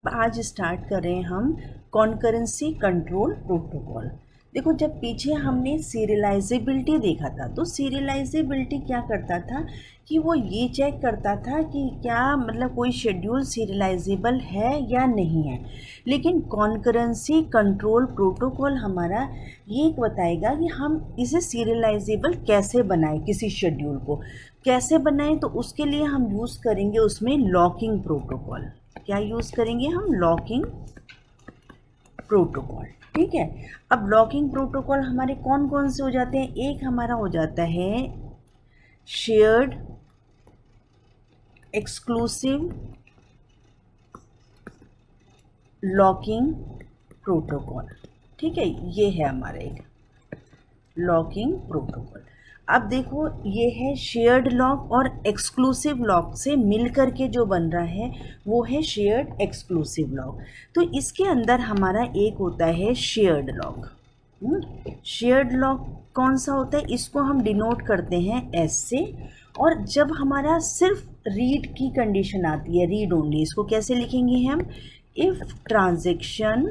आज स्टार्ट कर रहे हैं हम कॉन्करेंसी कंट्रोल प्रोटोकॉल। देखो, जब पीछे हमने सीरियलाइजेबिलिटी देखा था तो सीरियलाइजेबिलिटी क्या करता था कि वो ये चेक करता था कि क्या मतलब कोई शेड्यूल सीरियलाइजेबल है या नहीं है। लेकिन कॉन्करेंसी कंट्रोल प्रोटोकॉल हमारा ये बताएगा कि हम इसे सीरियलाइजेबल कैसे बनाएं, किसी शेड्यूल को कैसे बनाएं। तो उसके लिए हम यूज़ करेंगे उसमें लॉकिंग प्रोटोकॉल। क्या यूज़ करेंगे हम? Locking protocol. ठीक है। अब लॉकिंग प्रोटोकॉल हमारे कौन कौन से हो जाते हैं? एक हमारा हो जाता है शेयर्ड एक्सक्लूसिव लॉकिंग प्रोटोकॉल। ठीक है, ये है हमारा एक लॉकिंग प्रोटोकॉल। अब देखो, ये है शेयर्ड लॉक और एक्सक्लूसिव लॉक से मिलकर के जो बन रहा है वो है शेयर्ड एक्सक्लूसिव लॉक। तो इसके अंदर हमारा एक होता है शेयर्ड लॉक। शेयर्ड लॉक कौन सा होता है? इसको हम डिनोट करते हैं एस से। और जब हमारा सिर्फ रीड की कंडीशन आती है, रीड ओनली, इसको कैसे लिखेंगे हम? If transaction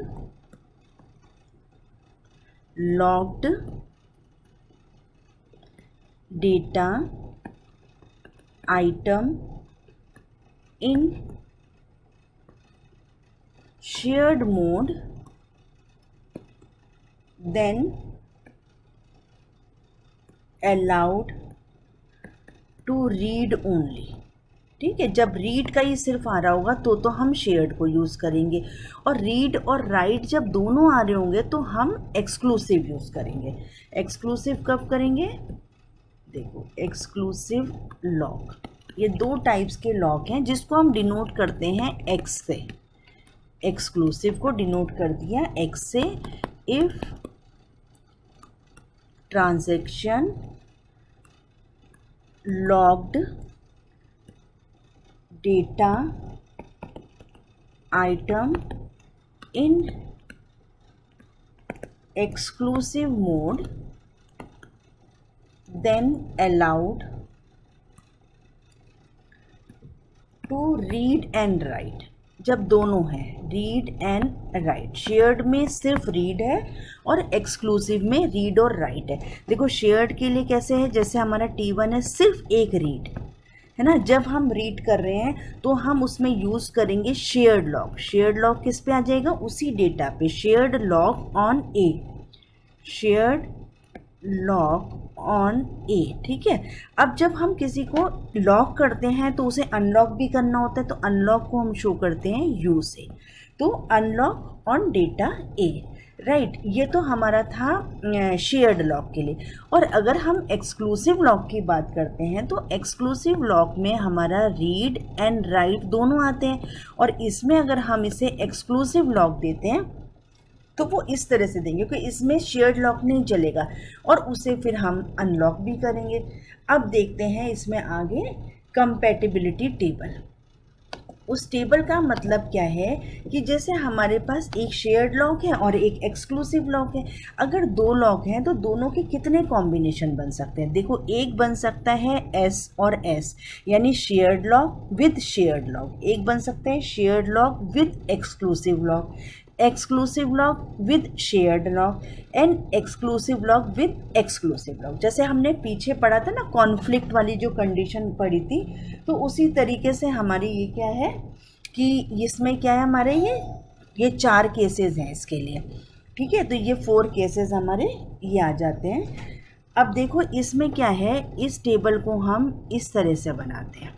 locked data item in shared mode then allowed to read only. ठीक है, जब रीड का ही सिर्फ आ रहा होगा तो हम शेयर्ड को यूज़ करेंगे, और रीड और राइट जब दोनों आ रहे होंगे तो हम एक्सक्लूसिव यूज़ करेंगे। एक्सक्लूसिव कब करेंगे? देखो, एक्सक्लूसिव लॉक, ये दो टाइप्स के लॉक हैं जिसको हम डिनोट करते हैं एक्स से। एक्सक्लूसिव को डिनोट कर दिया एक्स से। If transaction locked data item in exclusive mode then allowed to read and write। जब दोनों हैं, रीड एंड राइट, शेयर्ड में सिर्फ रीड है और एक्सक्लूसिव में रीड और राइट है। देखो, शेयर्ड के लिए कैसे है? जैसे हमारा T1 है, सिर्फ एक रीड है ना। जब हम रीड कर रहे हैं तो हम उसमें यूज़ करेंगे शेयर्ड लॉक। शेयर्ड लॉक किस पे आ जाएगा? उसी डेटा पे, shared lock on A, shared lock on A. ठीक है। अब जब हम किसी को लॉक करते हैं तो उसे अनलॉक भी करना होता है, तो अनलॉक को हम शो करते हैं यू से। तो unlock on data A, right. ये तो हमारा था शेयर्ड लॉक के लिए। और अगर हम एक्सक्लूसिव लॉक की बात करते हैं तो एक्सक्लूसिव लॉक में हमारा रीड एंड राइट दोनों आते हैं, और इसमें अगर हम इसे एक्सक्लूसिव लॉक देते हैं तो वो इस तरह से देंगे कि इसमें शेयर्ड लॉक नहीं चलेगा, और उसे फिर हम अनलॉक भी करेंगे। अब देखते हैं इसमें आगे कंपैटिबिलिटी टेबल। उस टेबल का मतलब क्या है कि जैसे हमारे पास एक शेयर्ड लॉक है और एक एक्सक्लूसिव लॉक है। अगर दो लॉक हैं तो दोनों के कितने कॉम्बिनेशन बन सकते हैं? देखो, एक बन सकता है एस और एस, यानी shared lock with shared lock. एक बन सकता है shared lock with exclusive lock, exclusive lock with shared lock, and exclusive lock with exclusive lock. जैसे हमने पीछे पढ़ा था ना, कॉन्फ्लिक्ट वाली जो कंडीशन पढ़ी थी, तो उसी तरीके से हमारी ये क्या है कि इसमें क्या है हमारे, ये 4 केसेस हैं इसके लिए। ठीक है, तो ये 4 केसेस हमारे ये आ जाते हैं। अब देखो, इसमें क्या है, इस टेबल को हम इस तरह से बनाते हैं,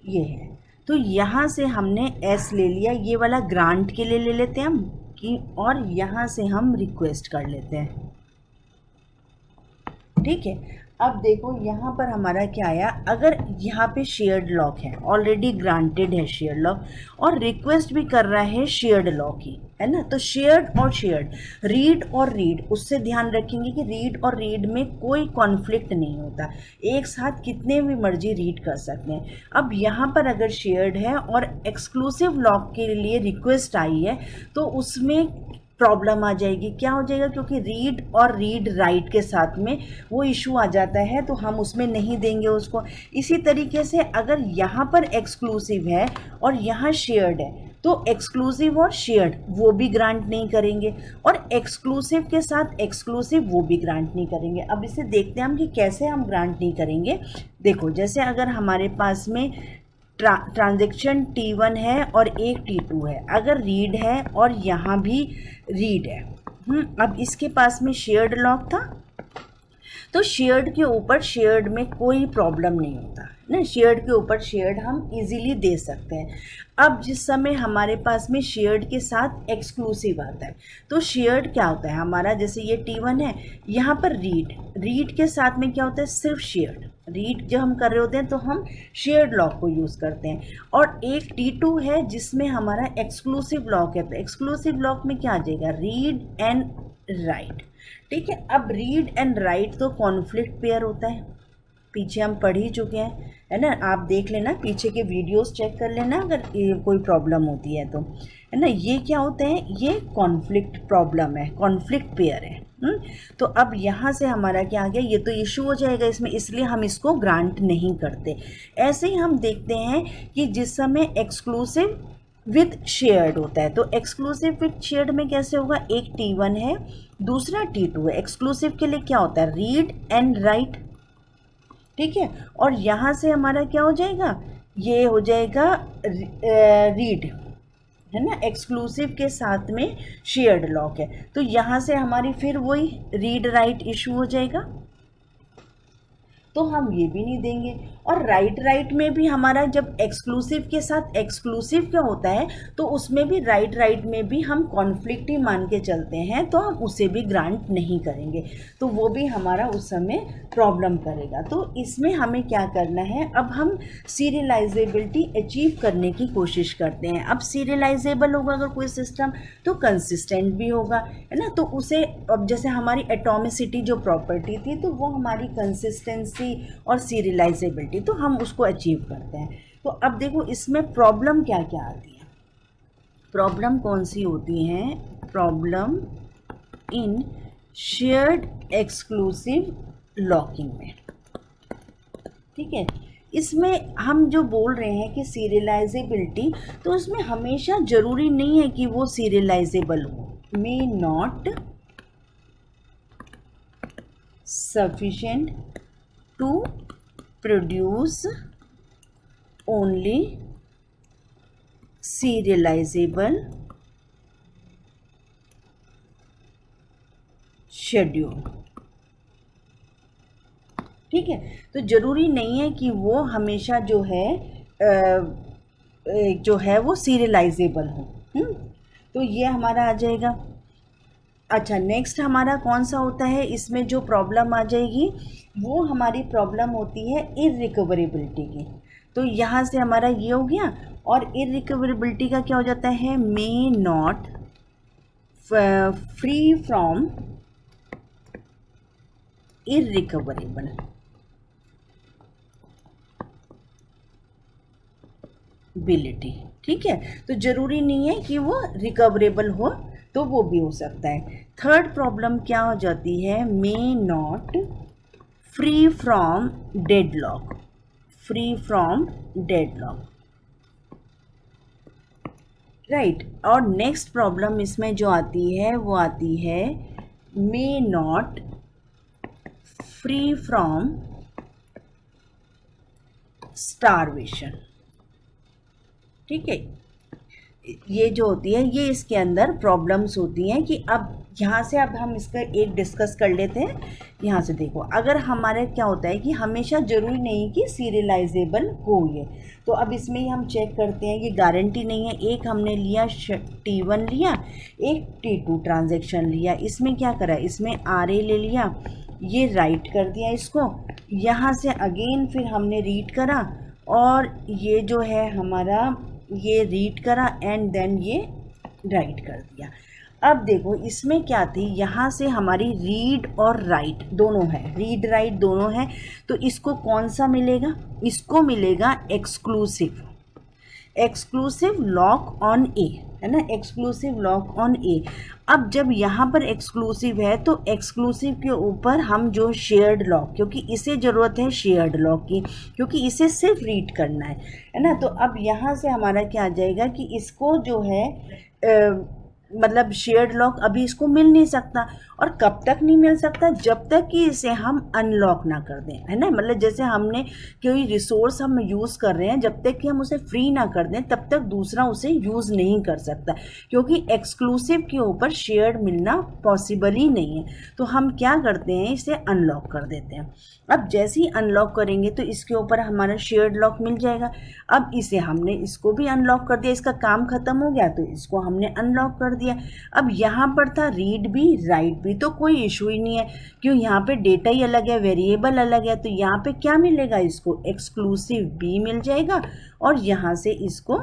ये है। तो यहाँ से हमने एस ले लिया, ये वाला ग्रांट के लिए ले लेते हैं हम कि, और यहाँ से हम रिक्वेस्ट कर लेते हैं। ठीक है। अब देखो, यहाँ पर हमारा क्या आया, अगर यहाँ पे शेयर्ड लॉक है, ऑलरेडी ग्रांटेड है शेयर्ड लॉक, और रिक्वेस्ट भी कर रहा है शेयर्ड लॉक ही, है ना। तो शेयर्ड और शेयर्ड, रीड और रीड, उससे ध्यान रखेंगे कि रीड और रीड में कोई कॉन्फ्लिक्ट नहीं होता, एक साथ कितने भी मर्जी रीड कर सकते हैं। अब यहाँ पर अगर शेयर्ड है और एक्सक्लूसिव लॉक के लिए रिक्वेस्ट आई है तो उसमें प्रॉब्लम आ जाएगी। क्या हो जाएगा, क्योंकि रीड और रीड राइट के साथ में वो इशू आ जाता है, तो हम उसमें नहीं देंगे उसको। इसी तरीके से अगर यहाँ पर एक्सक्लूसिव है और यहाँ शेयर्ड है, तो एक्सक्लूसिव और शेयर्ड वो भी ग्रांट नहीं करेंगे, और एक्सक्लूसिव के साथ एक्सक्लूसिव वो भी ग्रांट नहीं करेंगे। अब इसे देखते हैं हम कि कैसे हम ग्रांट नहीं करेंगे। देखो, जैसे अगर हमारे पास में ट्रांजेक्शन T1 है और एक T2 है, अगर रीड है और यहाँ भी रीड है, अब इसके पास में शेयर्ड लॉक था, तो शेयर्ड के ऊपर शेयर्ड में कोई प्रॉब्लम नहीं होता ना, शेयर्ड के ऊपर शेयर्ड हम इजीली दे सकते हैं। अब जिस समय हमारे पास में शेयर्ड के साथ एक्सक्लूसिव आता है, तो शेयर्ड क्या होता है हमारा, जैसे ये T1 है, यहाँ पर रीड के साथ में क्या होता है, सिर्फ शेयर्ड। रीड जब हम कर रहे होते हैं तो हम शेयर्ड लॉक को यूज़ करते हैं, और एक T2 है जिसमें हमारा एक्सक्लूसिव लॉक है, तो एक्सक्लूसिव लॉक में क्या आ जाएगा, रीड एंड राइट। ठीक है, अब रीड एंड राइट तो कॉन्फ्लिक्ट पेयर होता है, पीछे हम पढ़ ही चुके हैं, है ना। आप देख लेना, पीछे के वीडियोस चेक कर लेना अगर कोई प्रॉब्लम होती है तो, है ना। ये क्या होते हैं, ये कॉन्फ्लिक्ट प्रॉब्लम है, कॉन्फ्लिक्ट पेयर है। तो अब यहाँ से हमारा क्या आ गया, ये तो इशू हो जाएगा इसमें, इसलिए हम इसको ग्रांट नहीं करते। ऐसे ही हम देखते हैं कि जिस समय एक्सक्लूसिव विथ शेयर्ड होता है, तो एक्सक्लूसिव विथ शेयर्ड में कैसे होगा, एक T1 है, दूसरा T2 है। एक्सक्लूसिव के लिए क्या होता है, रीड एंड राइट। ठीक है, और यहाँ से हमारा क्या हो जाएगा, ये हो जाएगा रीड, है ना, एक्सक्लूसिव के साथ में शेयर्ड लॉक है, तो यहाँ से हमारी फिर वही रीड राइट इशू हो जाएगा, तो हम ये भी नहीं देंगे। और राइट में भी हमारा जब एक्सक्लूसिव के साथ एक्सक्लूसिव क्या होता है, तो उसमें भी राइट में भी हम कॉन्फ्लिक्ट ही मान के चलते हैं, तो हम उसे भी ग्रांट नहीं करेंगे, तो वो भी हमारा उस समय प्रॉब्लम करेगा। तो इसमें हमें क्या करना है, अब हम सीरियलाइजेबिलिटी अचीव करने की कोशिश करते हैं। अब सीरियलाइजेबल होगा अगर कोई सिस्टम, तो कंसिस्टेंट भी होगा, है ना। तो उसे, अब जैसे हमारी एटॉमिसिटी जो प्रॉपर्टी थी, तो वो हमारी कंसिस्टेंसी और सीरियलाइजेबिलिटी, तो हम उसको अचीव करते हैं। तो अब देखो इसमें प्रॉब्लम क्या क्या आती है, प्रॉब्लम कौन सी होती हैं, problem in shared exclusive locking में। ठीक है, इसमें हम जो बोल रहे हैं कि सीरियलाइजेबिलिटी, तो इसमें हमेशा ज़रूरी नहीं है कि वो सीरियलाइजेबल हो, मे not sufficient to produce only serializable schedule। ठीक है, तो ज़रूरी नहीं है कि वो हमेशा जो है वो सीरियलाइजेबल हो। तो ये हमारा आ जाएगा। अच्छा, नेक्स्ट हमारा कौन सा होता है, इसमें जो प्रॉब्लम आ जाएगी वो हमारी प्रॉब्लम होती है इररिकवरेबिलिटी की। तो यहाँ से हमारा ये हो गया, और इररिकवरेबिलिटी का क्या हो जाता है, may not free from irrecoverability. ठीक है, तो ज़रूरी नहीं है कि वो रिकवरेबल हो, तो वो भी हो सकता है। थर्ड प्रॉब्लम क्या हो जाती है, may not free from deadlock, free from deadlock, right. और नेक्स्ट प्रॉब्लम इसमें जो आती है वो आती है may not free from starvation. ठीक है, ये जो होती है, ये इसके अंदर प्रॉब्लम्स होती हैं कि अब यहाँ से अब हम इसका एक डिस्कस कर लेते हैं। यहाँ से देखो, अगर हमारे क्या होता है कि हमेशा ज़रूरी नहीं कि सीरियलाइजेबल हो ये, तो अब इसमें ही हम चेक करते हैं, ये गारंटी नहीं है। एक हमने लिया T1 लिया, एक T2 ट्रांजेक्शन लिया, इसमें क्या करा, इसमें RA ले लिया, ये राइट कर दिया इसको, यहाँ से अगेन फिर हमने रीड करा, और ये जो है हमारा ये रीड करा एंड देन ये राइट कर दिया। अब देखो इसमें क्या थी, यहाँ से हमारी रीड और राइट दोनों है, रीड राइट दोनों है, तो इसको कौन सा मिलेगा, इसको मिलेगा एक्सक्लूसिव। एक्सक्लूसिव लॉक ऑन ए, है ना, एक्सक्लूसिव लॉक ऑन ए। अब जब यहाँ पर एक्सक्लूसिव है तो एक्सक्लूसिव के ऊपर हम जो शेयर्ड लॉक, क्योंकि इसे ज़रूरत है शेयर्ड लॉक की, क्योंकि इसे सिर्फ रीड करना है ना। तो अब यहाँ से हमारा क्या आ जाएगा कि इसको जो है मतलब शेयर्ड लॉक अभी इसको मिल नहीं सकता, और कब तक नहीं मिल सकता, जब तक कि इसे हम अनलॉक ना कर दें, है ना। मतलब जैसे हमने कोई रिसोर्स हम यूज़ कर रहे हैं, जब तक कि हम उसे फ्री ना कर दें तब तक दूसरा उसे यूज़ नहीं कर सकता, क्योंकि एक्सक्लूसिव के ऊपर शेयर्ड मिलना पॉसिबल ही नहीं है। तो हम क्या करते हैं, इसे अनलॉक कर देते हैं। अब जैसे ही अनलॉक करेंगे तो इसके ऊपर हमारा शेयर्ड लॉक मिल जाएगा। अब इसे हमने इसको भी अनलॉक कर दिया, इसका काम ख़त्म हो गया, तो इसको हमने अनलॉक कर दिया। अब यहाँ पर था रीड भी राइट भी, तो कोई इशू ही नहीं है, क्यों, यहाँ पे डेटा ही अलग है, वेरिएबल अलग है, तो यहाँ पे क्या मिलेगा, इसको एक्सक्लूसिव बी मिल जाएगा, और यहाँ से इसको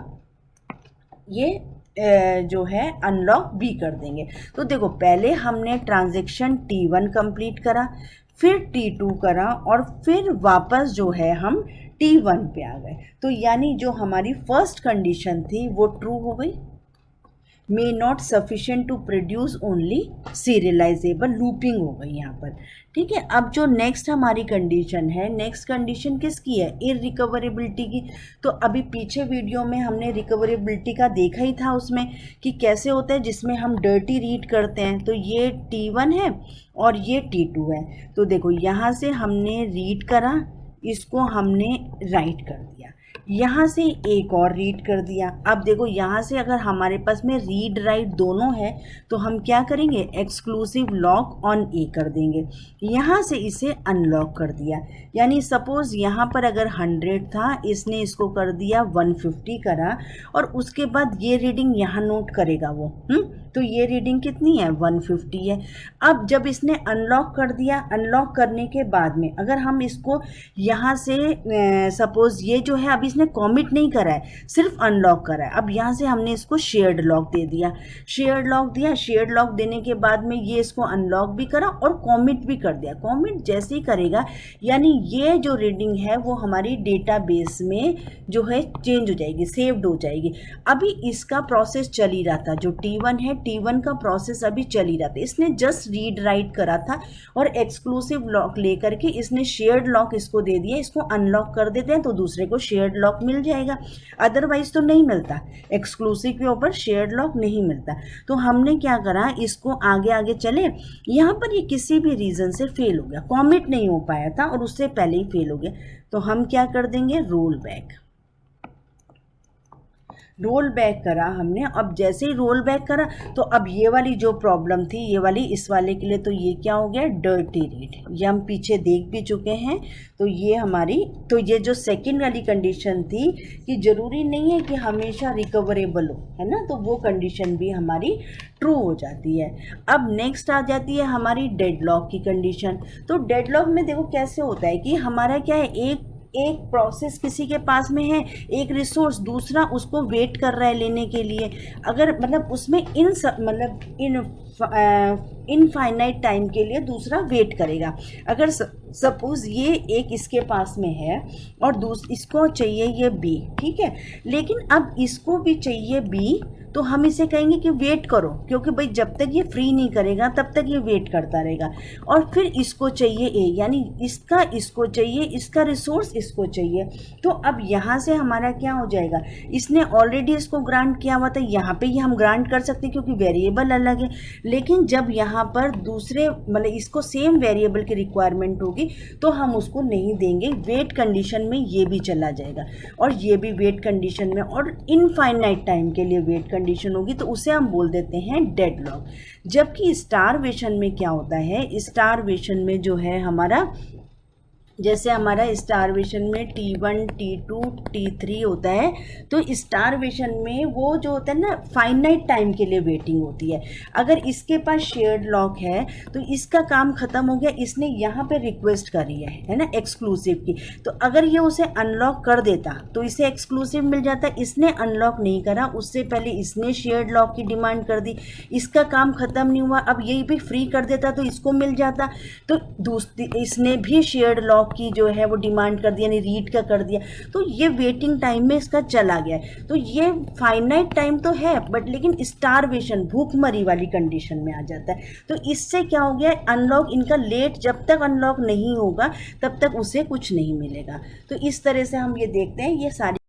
ये जो है अनलॉक भी कर देंगे। तो देखो पहले हमने ट्रांजैक्शन T1 कंप्लीट करा, फिर T2 करा, और फिर वापस जो है हम T1 पे आ गए। तो यानी जो हमारी फर्स्ट कंडीशन थी वो ट्रू हो गई, may not sufficient to produce only serializable, looping हो गई यहाँ पर। ठीक है, अब जो नेक्स्ट हमारी कंडीशन है, नेक्स्ट कंडीशन किसकी है, इररिकवरेबिलिटी की। तो अभी पीछे वीडियो में हमने रिकवरेबिलिटी का देखा ही था, उसमें कि कैसे होता है, जिसमें हम डर्टी रीड करते हैं। तो ये T1 है और ये T2 है। तो देखो यहाँ से हमने रीड करा, इसको हमने राइट कर दिया, यहाँ से एक और रीड कर दिया। अब देखो यहाँ से अगर हमारे पास में रीड राइट दोनों है तो हम क्या करेंगे, एक्सक्लूसिव लॉक ऑन ए कर देंगे, यहाँ से इसे अनलॉक कर दिया। यानी सपोज़ यहाँ पर अगर 100 था, इसने इसको कर दिया 150 करा, और उसके बाद ये रीडिंग यहाँ नोट करेगा वो, तो ये रीडिंग कितनी है, 150 है। अब जब इसने अनलॉक कर दिया, अनलॉक करने के बाद में अगर हम इसको यहाँ से सपोज़ ये जो है अब इसने कॉमिट नहीं करा है, सिर्फ अनलॉक करा है। अब यहाँ से हमने इसको शेयर्ड लॉक दे दिया, शेयर्ड लॉक दिया, शेयर्ड लॉक देने के बाद में ये इसको अनलॉक भी करा और कॉमिट भी कर दिया। कॉमिट जैसे ही करेगा यानी ये जो रीडिंग है वो हमारी डेटाबेस में जो है चेंज हो जाएगी, सेव्ड हो जाएगी। अभी इसका प्रोसेस चल ही रहा था, जो T1 है, T1 का प्रोसेस अभी चल ही रहा था। इसने जस्ट रीड राइट करा था और एक्सक्लूसिव लॉक लेकर के इसने शेयर्ड लॉक इसको दे दिया। इसको अनलॉक कर देते हैं तो दूसरे को शेयर्ड लॉक मिल जाएगा, अदरवाइज तो नहीं मिलता, एक्सक्लूसिव के ऊपर शेयर्ड लॉक नहीं मिलता। तो हमने क्या करा, इसको आगे आगे चले, यहाँ पर ये किसी भी रीज़न से फेल हो गया, कॉमिट नहीं हो पाया था और उससे पहले ही फेल हो गया, तो हम क्या कर देंगे, रोल बैक। रोल बैक करा हमने। अब जैसे ही रोल बैक करा तो अब ये वाली जो प्रॉब्लम थी, ये वाली इस वाले के लिए, तो ये क्या हो गया, डर्टी रीड। ये हम पीछे देख भी चुके हैं। तो ये हमारी, तो ये जो सेकंड वाली कंडीशन थी कि ज़रूरी नहीं है कि हमेशा रिकवरेबल हो, है ना, तो वो कंडीशन भी हमारी ट्रू हो जाती है। अब नेक्स्ट आ जाती है हमारी डेडलॉक की कंडीशन। तो डेडलॉक में देखो कैसे होता है कि हमारा क्या है, एक प्रोसेस किसी के पास में है, एक रिसोर्स, दूसरा उसको वेट कर रहा है लेने के लिए। अगर मतलब उसमें इनफाइनाइट टाइम के लिए दूसरा वेट करेगा। अगर सपोज़ ये एक इसके पास में है और इसको चाहिए ये बी, ठीक है, लेकिन अब इसको भी चाहिए बी, तो हम इसे कहेंगे कि वेट करो, क्योंकि भाई जब तक ये फ्री नहीं करेगा तब तक ये वेट करता रहेगा। और फिर इसको चाहिए ए, यानी इसको चाहिए, इसका रिसोर्स इसको चाहिए। तो अब यहाँ से हमारा क्या हो जाएगा, इसने ऑलरेडी इसको ग्रांट किया हुआ था, यहाँ पे ही हम ग्रांट कर सकते हैं क्योंकि वेरिएबल अलग है। लेकिन जब यहाँ पर दूसरे मतलब इसको सेम वेरिएबल की रिक्वायरमेंट होगी तो हम उसको नहीं देंगे, वेट कंडीशन में ये भी चला जाएगा और ये भी वेट कंडीशन में, और इनफाइनाइट टाइम के लिए वेट कंडीशन होगी, तो उसे हम बोल देते हैं डेडलॉक। जबकि स्टारवेशन में क्या होता है, स्टारवेशन में जो है हमारा, जैसे हमारा स्टारवेशन में T1, T2, T3 होता है, तो स्टारवेशन में वो जो होता है ना, फाइनाइट टाइम के लिए वेटिंग होती है। अगर इसके पास शेयर्ड लॉक है तो इसका काम ख़त्म हो गया, इसने यहाँ पे रिक्वेस्ट करी है ना, एक्सक्लूसिव की, तो अगर ये उसे अनलॉक कर देता तो इसे एक्सक्लूसिव मिल जाता। इसने अनलॉक नहीं करा, उससे पहले इसने शेयर्ड लॉक की डिमांड कर दी, इसका काम ख़त्म नहीं हुआ, अब यही भी फ्री कर देता तो इसको मिल जाता। तो इसने भी शेयर्ड लॉक अनलॉक की जो है वो डिमांड कर दिया, यानी रीड का कर दिया, तो ये वेटिंग टाइम में इसका चला गया है। तो ये फाइनाइट टाइम तो है बट लेकिन स्टारवेशन, भूखमरी वाली कंडीशन में आ जाता है। तो इससे क्या हो गया, अनलॉक इनका लेट, जब तक अनलॉक नहीं होगा तब तक उसे कुछ नहीं मिलेगा। तो इस तरह से हम ये देखते हैं ये सारी